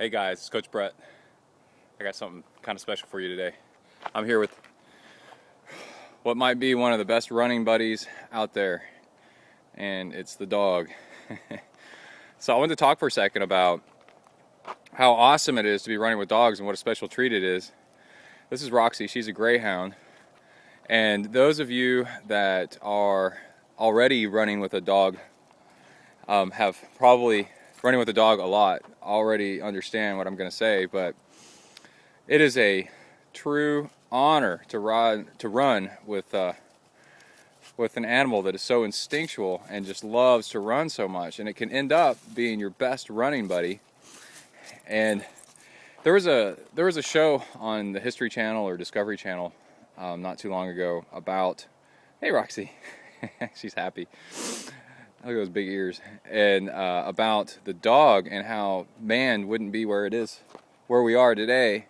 Hey guys, it's Coach Brett. I got something kind of special for you today. I'm here with what might be one of the best running buddies out there, and it's the dog. So I wanted to talk for a second about how awesome it is to be running with dogs and what a special treat it is. This is Roxy. She's a greyhound, and those of you that are already running with a dog have probably running with a dog a lot already understand what I'm going to say, but it is a true honor to run with an animal that is so instinctual and just loves to run so much, and it can end up being your best running buddy. And there was a show on the History Channel or Discovery Channel not too long ago about, hey Roxy, she's happy. Look at those big ears. And about the dog and how man wouldn't be where we are today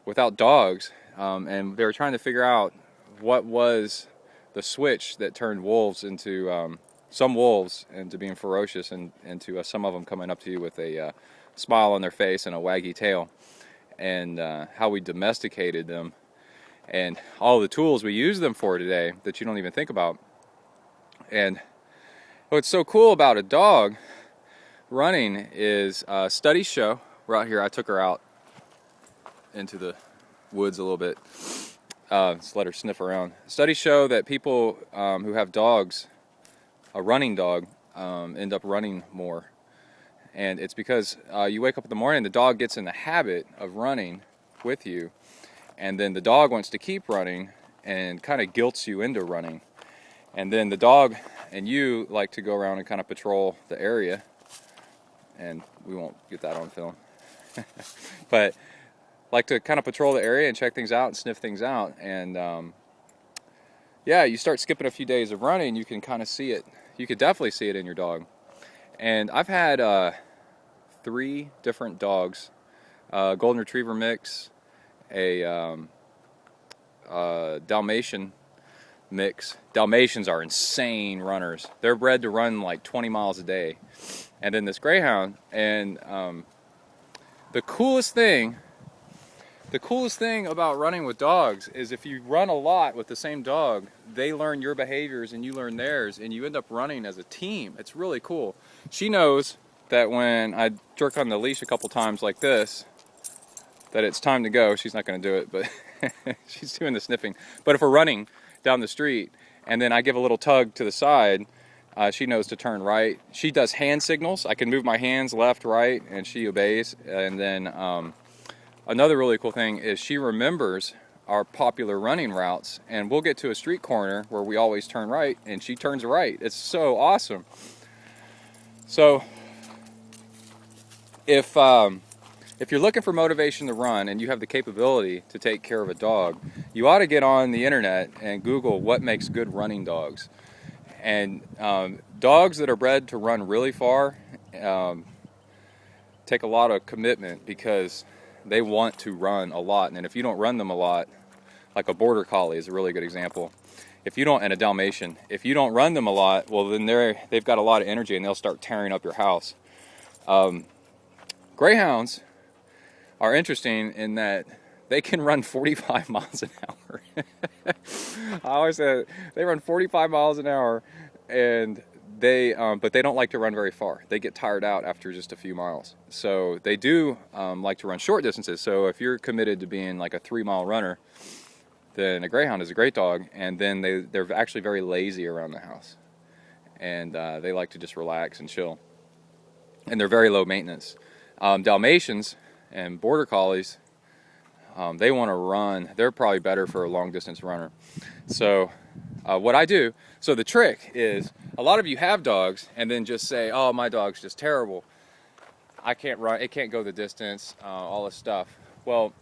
without dogs. And they were trying to figure out what was the switch that turned wolves into some wolves into being ferocious, and into some of them coming up to you with a smile on their face and a waggy tail, and how we domesticated them and all the tools we use them for today that you don't even think about. And what's so cool about a dog running is studies show, we're out here, I took her out into the woods a little bit, just let her sniff around. Studies show that people who have dogs, a running dog, end up running more. And it's because you wake up in the morning, the dog gets in the habit of running with you, and then the dog wants to keep running and kind of guilts you into running. And then the dog and you like to go around and kind of patrol the area, and we won't get that on film, but like to kind of patrol the area and check things out and sniff things out. And yeah, you start skipping a few days of running, you can kind of see it. You could definitely see it in your dog. And I've had 3 different dogs, golden retriever mix, a Dalmatian mix. Dalmatians are insane runners. They're bred to run like 20 miles a day. And then this greyhound. And the coolest thing about running with dogs is if you run a lot with the same dog, they learn your behaviors and you learn theirs, and you end up running as a team. It's really cool. She knows that when I jerk on the leash a couple times like this, that it's time to go. She's not going to do it, but she's doing the sniffing. But if we're running down the street and then I give a little tug to the side, she knows to turn right. She does hand signals. I can move my hands left, right, and she obeys. And then another really cool thing is she remembers our popular running routes, and we'll get to a street corner where we always turn right, and she turns right. It's so awesome. So if you're looking for motivation to run and you have the capability to take care of a dog, you ought to get on the internet and Google what makes good running dogs. And dogs that are bred to run really far take a lot of commitment, because they want to run a lot. And if you don't run them a lot, like a border collie is a really good example. And a Dalmatian, if you don't run them a lot, well then they've got a lot of energy and they'll start tearing up your house. Greyhounds are interesting in that they can run 45 miles an hour. I always say they run 45 miles an hour, and but they don't like to run very far. They get tired out after just a few miles. So they do like to run short distances. So if you're committed to being like a 3-mile runner, then a greyhound is a great dog. And then they're actually very lazy around the house, and they like to just relax and chill. And they're very low maintenance. Dalmatians and border collies, they want to run. They're probably better for a long distance runner. So what I do, so the trick is, a lot of you have dogs and then just say, oh, my dog's just terrible. I can't run, it can't go the distance, all this stuff. Well,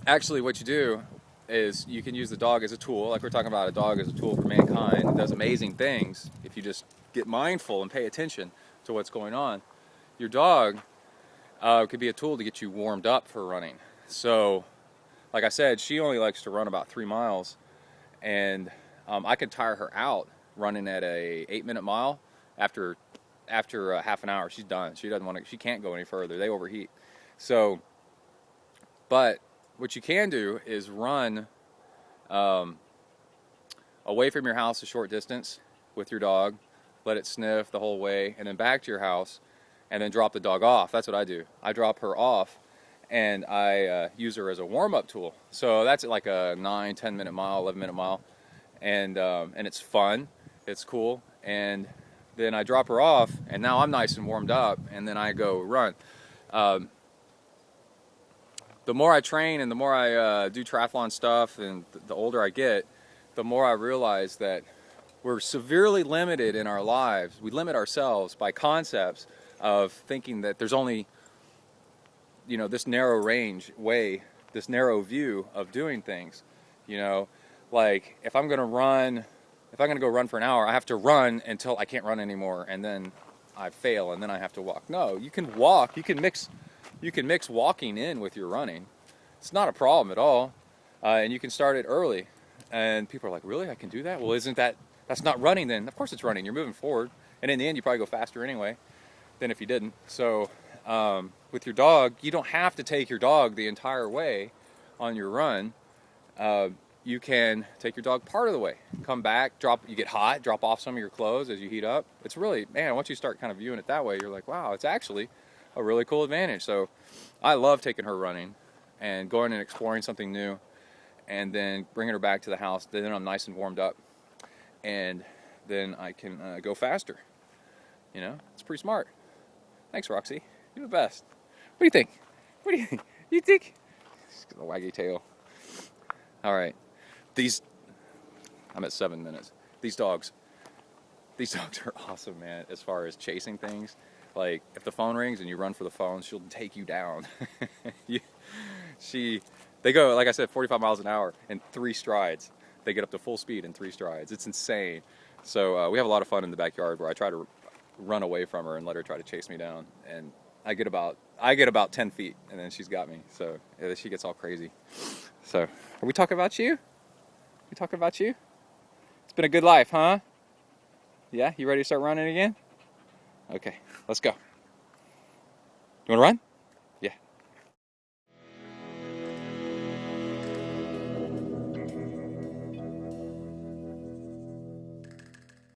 actually what you do is you can use the dog as a tool. Like we're talking about, a dog as a tool for mankind. It does amazing things if you just get mindful and pay attention to what's going on. Your dog could be a tool to get you warmed up for running. So, like I said, she only likes to run about 3 miles, and I could tire her out running at a 8-minute mile after after half an hour, she's done. She doesn't want to. She can't go any further. They overheat. So, but what you can do is run away from your house a short distance with your dog, let it sniff the whole way, and then back to your house, and then drop the dog off. That's what I do. I drop her off, and I use her as a warm-up tool. So that's like a 9-10 minute mile, 11-minute mile, and it's fun, it's cool, and then I drop her off, and now I'm nice and warmed up, and then I go run. The more I train and the more I do triathlon stuff, and the older I get, the more I realize that we're severely limited in our lives. We limit ourselves by concepts of thinking that there's only, this narrow range way, this narrow view of doing things. Like if I'm going to go run for an hour, I have to run until I can't run anymore, and then I fail, and then I have to walk. No, you can walk. You can mix walking in with your running. It's not a problem at all, and you can start it early. And people are like, really? I can do that? Well, that's not running then? Of course it's running. You're moving forward, and in the end, you probably go faster anyway than if you didn't. So with your dog, you don't have to take your dog the entire way on your run. You can take your dog part of the way, come back, you get hot, drop off some of your clothes as you heat up. It's really, man, once you start kind of viewing it that way, you're like, wow, it's actually a really cool advantage. So I love taking her running and going and exploring something new, and then bringing her back to the house. Then I'm nice and warmed up, and then I can go faster. It's pretty smart. Thanks, Roxy. You're the best. What do you think? You think? She's got a waggy tail. All right. I'm at 7 minutes. These dogs are awesome, man, as far as chasing things. Like, if the phone rings and you run for the phone, she'll take you down. They go, like I said, 45 miles an hour in 3 strides. They get up to full speed in 3 strides. It's insane. So we have a lot of fun in the backyard where I try to run away from her and let her try to chase me down. And I get about 10 feet, and then she's got me. So she gets all crazy. So are we talking about you? We talking about you? It's been a good life, huh? Yeah? You ready to start running again? Okay, let's go. You want to run?